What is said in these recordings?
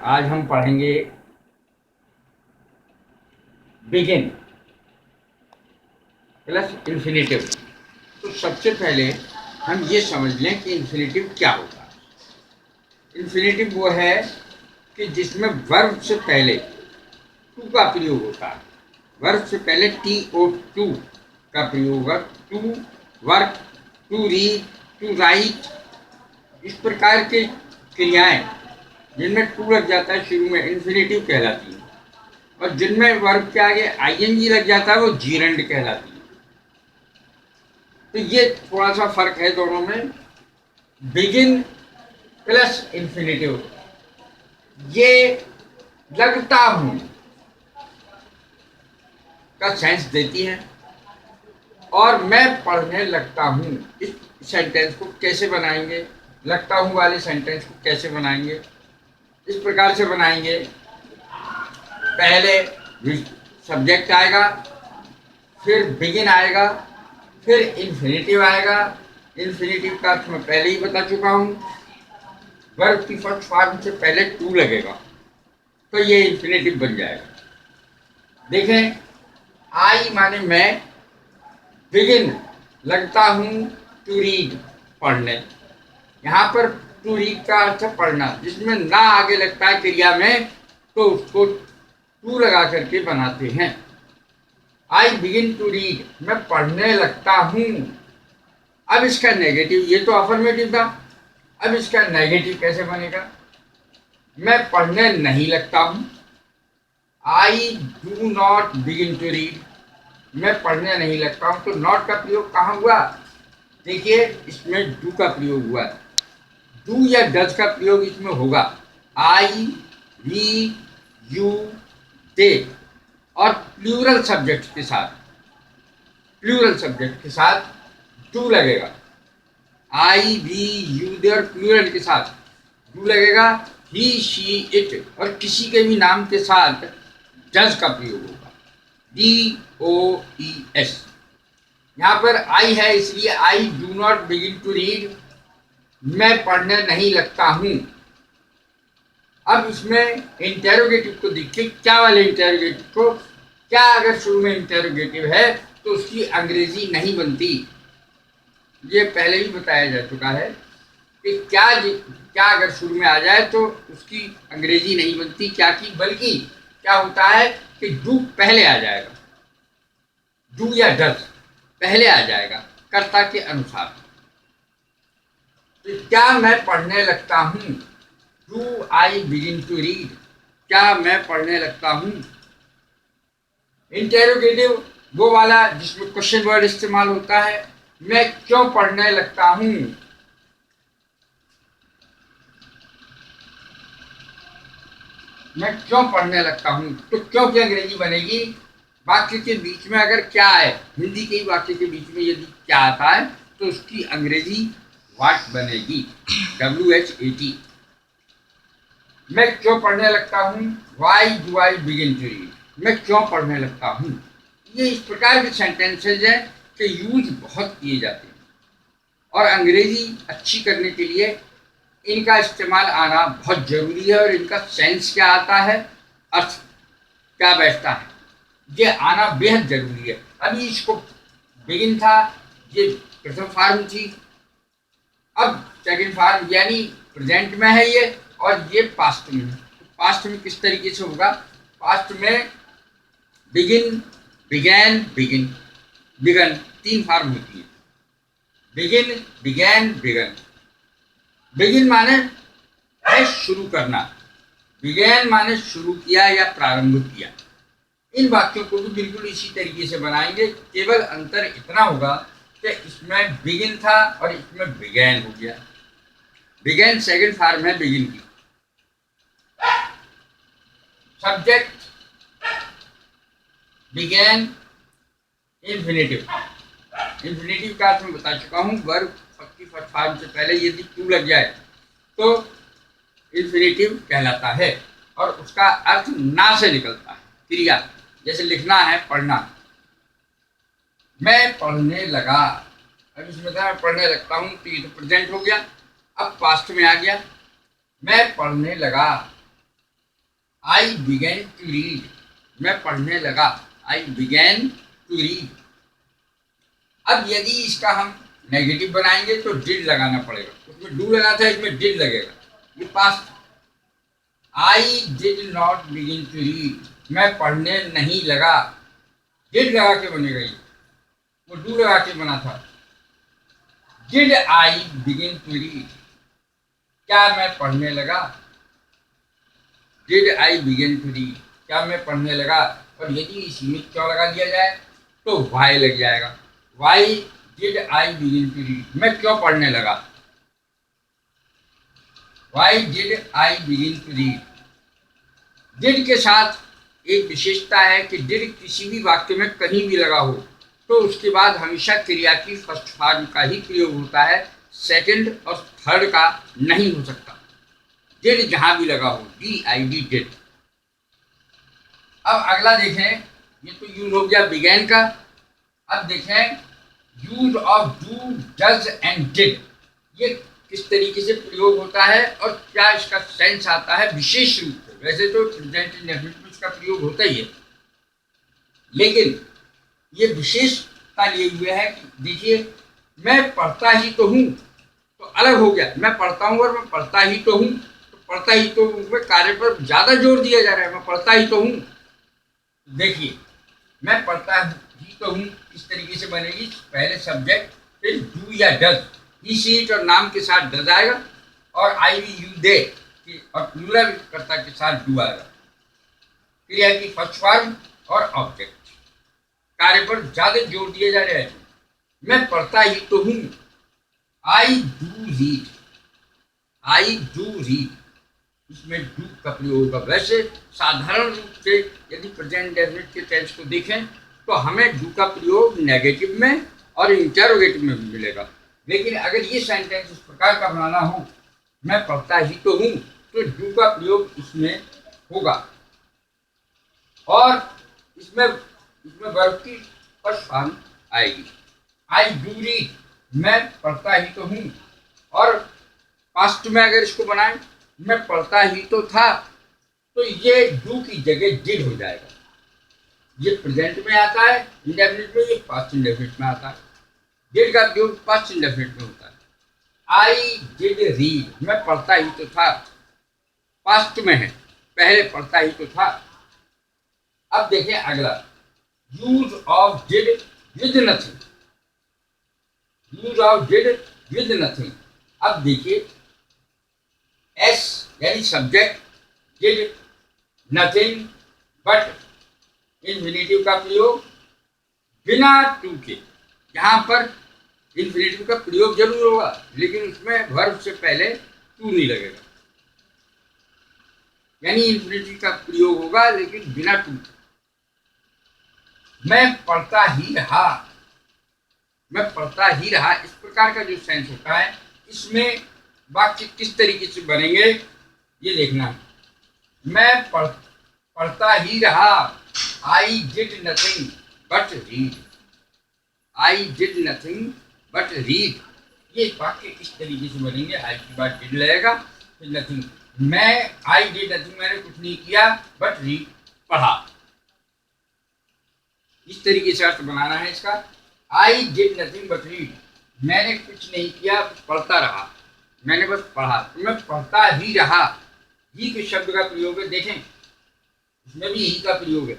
आज हम पढ़ेंगे बिगिन प्लस इन्फिनेटिव। तो सबसे पहले हम ये समझ लें कि इन्फिनेटिव क्या होता है। इन्फिनेटिव वो है कि जिसमें वर्ब से पहले टू का प्रयोग होता है। वर्ब से पहले TO2 का प्रयोग होगा। To work, to read, to write, इस प्रकार के क्रियाएं जिनमें टू लग जाता है शुरू में इन्फिनेटिव कहलाती है, और जिनमें वर्ब के आगे ING लग जाता है वो जीरंड कहलाती है। तो ये थोड़ा सा फर्क है दोनों में। बिगिन प्लस इन्फिनेटिव, ये लगता हूं का सेंस देती है, और मैं पढ़ने लगता हूं इस सेंटेंस को कैसे बनाएंगे, लगता हूं वाले सेंटेंस को कैसे बनाएंगे, इस प्रकार से बनाएंगे। पहले सब्जेक्ट आएगा, फिर बिगिन आएगा, फिर इन्फिनेटिव आएगा। इन्फिनेटिव का अर्थ मैं पहले ही बता चुका हूं। वर्ब की फर्स्ट फॉर्म से पहले टू लगेगा तो ये इन्फिनेटिव बन जाएगा। देखें, आई माने मैं, बिगिन लगता हूं टू रीड पढ़ने। यहाँ पर टू रीड का अर्थ है पढ़ना, जिसमें ना आगे लगता है क्रिया में तो उसको टू लगा करके बनाते हैं। आई बिगिन टू रीड, मैं पढ़ने लगता हूं। अब इसका नेगेटिव, ये तो अफर्मेटिव था, अब इसका नेगेटिव कैसे बनेगा। मैं पढ़ने नहीं लगता हूं। I do not begin to read, मैं पढ़ने नहीं लगता हूं। तो नॉट का प्रयोग कहाँ हुआ, देखिए इसमें डू का प्रयोग हुआ। डू या डज का प्रयोग इसमें होगा। आई, वी, यू, दे, और प्लूरल सब्जेक्ट के साथ, प्लूरल सब्जेक्ट के साथ डू लगेगा। आई, वी, यू, दे और प्लूरल के साथ डू लगेगा। ही, शी, इट और किसी के भी नाम के साथ डज का प्रयोग होगा। DOES। यहाँ पर आई है इसलिए I do not begin to read, मैं पढ़ने नहीं लगता हूं। अब इसमें इंटेरोगेटिव को देखिए, क्या वाले इंटेरोगेटिव को, क्या अगर शुरू में इंटेरोगेटिव है तो उसकी अंग्रेजी नहीं बनती। ये पहले भी बताया जा चुका है कि क्या अगर शुरू में आ जाए तो उसकी अंग्रेजी नहीं बनती, क्या की, बल्कि क्या होता है कि डू पहले आ जाएगा। डू या डज पहले आ जाएगा कर्ता के अनुसार। तो क्या मैं पढ़ने लगता हूं, do I begin to read, क्या मैं पढ़ने लगता हूं। इंटेरोगेटिव वो वाला जिसमें क्वेश्चन वर्ड इस्तेमाल होता है। मैं क्यों पढ़ने लगता हूं, मैं क्यों पढ़ने लगता हूं। तो क्यों की अंग्रेजी बनेगी, वाक्य के बीच में अगर क्या है, हिंदी के वाक्य के बीच में यदि क्या आता है तो उसकी अंग्रेजी व्हाट बनेगी, WHAT। मैं क्यों पढ़ने लगता हूं, why do I begin to read, मैं क्यों पढ़ने लगता हूं। ये इस प्रकार के सेंटेंसेज हैं कि यूज बहुत किए जाते हैं, और अंग्रेजी अच्छी करने के लिए इनका इस्तेमाल आना बहुत जरूरी है। और इनका सेंस क्या आता है, अर्थ क्या बैठता है, ये आना बेहद जरूरी है। अभी इसको बिगिन था, ये प्रथम फॉर्म थी, अब सेकंड फॉर्म यानी प्रेजेंट में है ये, और ये पास्ट में है। तो पास्ट में किस तरीके से होगा, पास्ट में बिगिन, बिगैन, बिगिन, बिगन, तीन फॉर्म होती है। Begin, began, begin. बिगिन माने है शुरू करना, बिगैन माने शुरू किया या प्रारंभ किया। इन वाक्यों को भी बिल्कुल इसी तरीके से बनाएंगे, केवल अंतर इतना होगा कि इसमें बिगिन था और इसमें बिगैन हो गया। बिगैन सेकंड फॉर्म है बिगिन की। Subject began, infinitive. इन्फिनेटिव का अर्थ मैं बता चुका हूँ, वर्ब की फर्स्ट फॉर्म से पहले यदि टू लग जाए तो इन्फिनेटिव कहलाता है, और उसका अर्थ ना से निकलता है, क्रिया। जैसे लिखना है, पढ़ना, मैं पढ़ने लगा। अब इसमें था मैं पढ़ने लगता हूँ, तो ये तो प्रेजेंट हो गया। अब पास्ट में आ गया, मैं पढ़ने लगा, आई बिगेन टू रीड, मैं पढ़ने लगा। आई बिगेन टू रीड। अब यदि इसका हम नेगेटिव बनाएंगे तो डिड लगाना पड़ेगा, उसमें डू लगा था, इसमें डिड लगेगा। ये past, I did not begin to read, मैं पढ़ने नहीं लगा। डिड लगा के बनेगा ये, वो डू लगा के बना था। Did I begin to read, क्या मैं पढ़ने लगा। Did I begin to read, क्या मैं पढ़ने लगा। और यदि इसी में क्या लगा दिया जाए तो वाई लग जाएगा। Why did I begin to read, मैं क्यों पढ़ने लगा। Why did I begin to read. Did के साथ एक विशेषता है कि डिड किसी भी वाक्य में कहीं भी लगा हो तो उसके बाद हमेशा क्रिया की फर्स्ट फॉर्म का ही प्रयोग होता है, सेकंड और थर्ड का नहीं हो सकता। डिड जहां भी लगा हो, डी आई डी डिड। अब अगला देखें, ये तो यूज हो गया बिगेन का। अब देखें use of do does and did, ये किस तरीके से प्रयोग होता है और क्या इसका सेंस आता है विशेष रूप से। वैसे तो प्रेजेंट इंडेफिनिट में इसका प्रयोग होता ही है, लेकिन ये विशेषता लिए हुए है कि देखिए मैं पढ़ता ही तो हूँ, तो अलग हो गया। मैं पढ़ता हूँ और मैं पढ़ता ही तो हूँ, तो पढ़ता ही तो हूँ में कार्य पर ज्यादा जोर दिया जा रहा है। मैं पढ़ता ही तो हूँ, देखिए मैं पढ़ता ही तो हूँ इस तरीके से बनेगी, पहले सब्जेक्ट फिर डू या डज, ही सी इट और नाम के साथ डज आएगा, और आई वी यू दे और प्लूरल कर्ता के साथ डू आएगा। क्रिया की फर्स्ट फॉर्म और ऑब्जेक्ट, कार्य पर ज्यादा जोर दिया जा रहा है। मैं पढ़ता ही तो हूँ, I do read, I do read, इसमें डू का प्रयोग होगा। वैसे साधारण रूप से यदि प्रेजेंट इंडेफिनिट के टेंस को देखें तो हमें डू का प्रयोग नेगेटिव में और इंटरोगेटिव में भी मिलेगा, लेकिन अगर ये सेंटेंस इस प्रकार का बनाना हो, मैं पढ़ता ही तो हूँ, तो डू का प्रयोग इसमें होगा। और इसमें वर्ब की फर्स्ट फॉर्म आएगी, आई डू रीड, मैं पढ़ता ही तो हूँ। और पास्ट में अगर इसको बनाएं, मैं पढ़ता ही तो था, तो ये डू की जगह डिड हो जाएगा। ये प्रेजेंट में आता है इंडेफिनिट में, ये पास्ट इंडेफिनिट में आता है। डिड का प्रयोग पास्ट इंडेफिनिट में होता है। आई डिड रीड, मैं पढ़ता ही तो था, पास्ट में है, पहले पढ़ता ही तो था। अब देखें अगला, use of did with nothing, use of did with nothing. अब देखिए एस यानी subject, did nothing but infinitive का प्रयोग बिना टू के। यहाँ पर इन्फिनेटिव का प्रयोग जरूर होगा, लेकिन उसमें वर्ब से पहले टू नहीं लगेगा, यानी इन्फिनेटिव का प्रयोग होगा लेकिन बिना टू। मैं पढ़ता ही रहा, मैं पढ़ता ही रहा, इस प्रकार का जो सेंस होता है, इसमें वाक्य किस तरीके से बनेंगे ये देखना है। मैं पढ़ता ही रहा, I did nothing but read, I did nothing but read, ये वाक्य किस तरीके से बनेंगे। आई के बाद डिड लगेगा, फिर नथिंग। मैं आई डिड नथिंग, मैंने कुछ नहीं किया, बट रीड पढ़ा, इस तरीके से अर्थ बनाना है इसका। I did nothing but read, मैंने कुछ नहीं किया, पढ़ता रहा, मैंने बस पढ़ा, तो मैं पढ़ता ही रहा। ही के शब्द का प्रयोग है, देखें इसमें भी ही का प्रयोग है,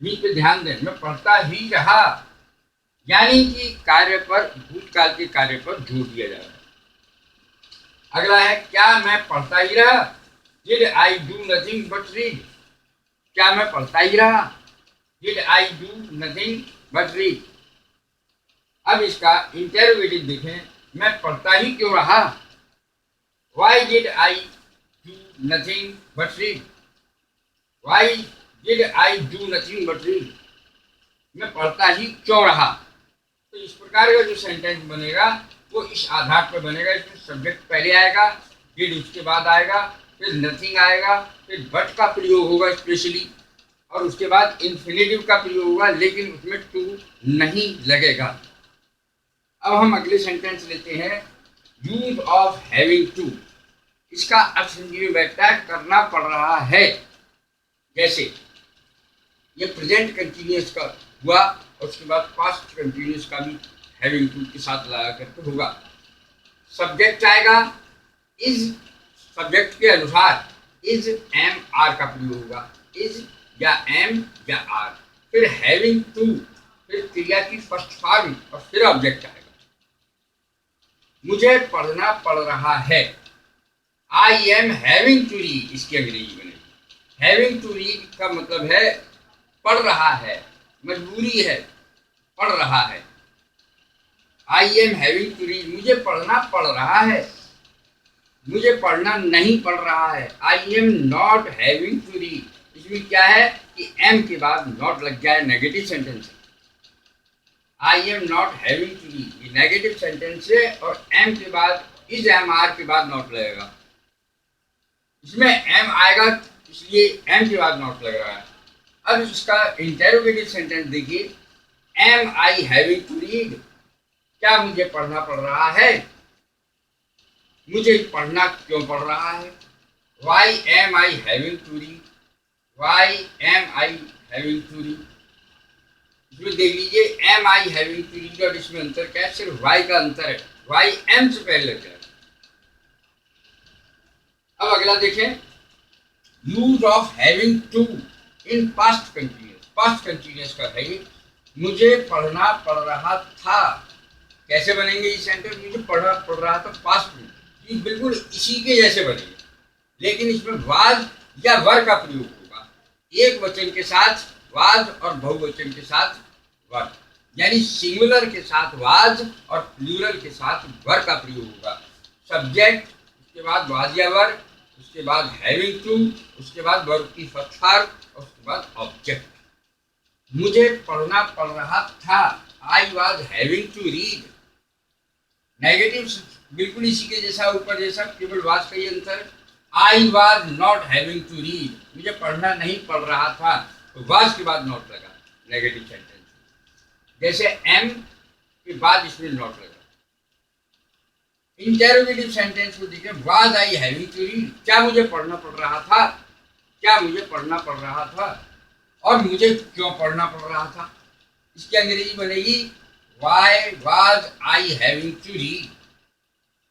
ही पे ध्यान दें। मैं पढ़ता ही रहा, यानी कि कार्य पर, भूतकाल के कार्य पर जोर दिया जा रहा है। अगला है, क्या मैं पढ़ता ही रहा, did I do nothing but read, क्या मैं पढ़ता ही रहा, did I do nothing but read. अब इसका इंटरोगेटिव देखें, मैं पढ़ता ही क्यों रहा, Y did I do nothing but read, Y did I do nothing but read, मैं पढ़ता ही क्यों रहा। तो इस प्रकार का जो सेंटेंस बनेगा वो इस आधार पर बनेगा, इसमें सब्जेक्ट पहले आएगा, डिड उसके बाद आएगा, फिर नथिंग आएगा, फिर बट का प्रयोग होगा स्पेशली, और उसके बाद इन्फिनेटिव का प्रयोग होगा, लेकिन उसमें टू नहीं लगेगा। अब हम अगले सेंटेंस लेते हैं, यूज ऑफ हैविंग टू। इसका अर्थ हिंदी में बैठता है करना पड़ रहा है। जैसे ये प्रेजेंट कंटिन्यूअस का हुआ और उसके बाद पास्ट कंटिन्यूअस का भी हैविंग टू के साथ लगा करके होगा। सब्जेक्ट आएगा, इज सब्जेक्ट के अनुसार इज एम आर का प्रयोग होगा, इज या एम या आर, फिर हैविंग टू, फिर क्रिया की फर्स्ट फॉर्म और फिर ऑब्जेक्ट आएगा। मुझे पढ़ना पड़ रहा है, I am having to read, इसकी अंग्रेजी बनेगी। हैविंग टू रीड का मतलब है पढ़ रहा है, मजबूरी है, पढ़ रहा है। I am having to read, मुझे पढ़ना पड़ रहा है, मुझे पढ़ना नहीं पड़ रहा है। I am not having to read, इसमें क्या है कि एम के बाद नॉट लग जाए, नेगेटिव सेंटेंस है। I am not having to read, ये नेगेटिव सेंटेंस है और एम के बाद इज एम आर के बाद नॉट लगेगा। इसमें एम आएगा इसलिए एम के बाद नॉट लग रहा है। अब इसका इंटेरोगेटिव सेंटेंस देखिए, am I having to read, क्या मुझे पढ़ना पड़ रहा है, मुझे पढ़ना क्यों पड़ रहा है। Why am I having to read, why am I having to read, इसमें देख लीजिए am I having to read और इसमें अंतर क्या है, सिर्फ वाई का अंतर है, वाई एम से पहले लग जाएगा। अब अगला देखें, use of having to in past continuous. Past continuous का है ये, मुझे पढ़ना पड़ रहा था। कैसे बनेंगे ये सेंटेंस, मुझे पढ़ना पड़ रहा था पास्ट में, ये बिल्कुल इसी के जैसे बनेंगे, लेकिन इसमें वाज या वर का प्रयोग होगा। एक वचन के साथ वाज और बहुवचन के साथ वर, यानी सिंगुलर के साथ वाज और प्लूरल के साथ वर का प्रयोग होगा। सब्जेक्ट, उसके बाद वाज या वर, उसके बाद हैविंग टू, उसके बाद वर्ब की फर्स्ट फॉर्म और उसके बाद ऑब्जेक्ट। मुझे पढ़ना पड़ रहा था, I was having to read, negative बिल्कुल इसी के जैसा, ऊपर जैसा, केवल वाज का ही अंतर। I was not having to read, मुझे पढ़ना नहीं पड़ रहा था, तो वाज के बाद नॉट लगा, नेगेटिव सेंटेंस। जैसे एम के बाद इसमें नॉट लगा। इंटेरोगेटिव सेंटेंस को देखिए, was I having to read, क्या मुझे पढ़ना पड़ रहा था, क्या मुझे पढ़ना पड़ रहा था और मुझे क्यों पढ़ना पड़ रहा था। इसकी अंग्रेजी बनेगी why was I having to read.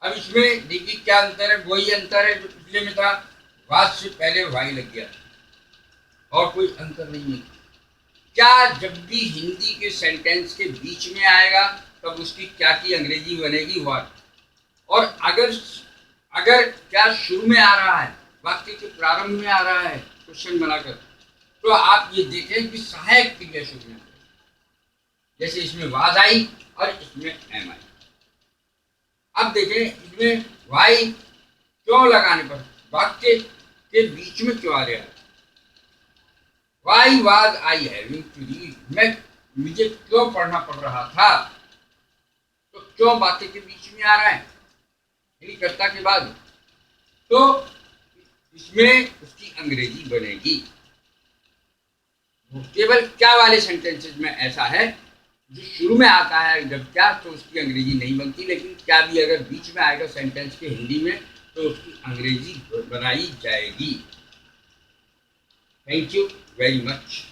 अब इसमें देखिए क्या अंतर है, वही अंतर है जो पिछले में था, वाज से पहले वाई लग गया और कोई अंतर नहीं है। क्या जब भी हिंदी के सेंटेंस के बीच में आएगा तब उसकी क्या की अंग्रेजी बनेगी व्हाट, और अगर क्या शुरू में आ रहा है, वाक्य के प्रारंभ में आ रहा है क्वेश्चन बनाकर, तो आप ये देखें कि सहायक क्रिया शुरू में, जैसे इसमें वाज आई और इसमें एम आई। अब देखें इसमें वाई क्यों लगाने पर, वाक्य के बीच में क्यों आ रहा है। Why was I having to read, मुझे क्यों पढ़ना पड़ रहा था, तो क्यों वाक्य के बीच में आ रहा है, यानी कर्ता के बाद, तो इसमें उसकी अंग्रेजी बनेगी। केवल क्या वाले सेंटेंसेस में ऐसा है, जो शुरू में आता है जब क्या, तो उसकी अंग्रेजी नहीं बनती, लेकिन क्या भी अगर बीच में आएगा सेंटेंस के हिंदी में तो उसकी अंग्रेजी बनाई जाएगी। Thank you very much.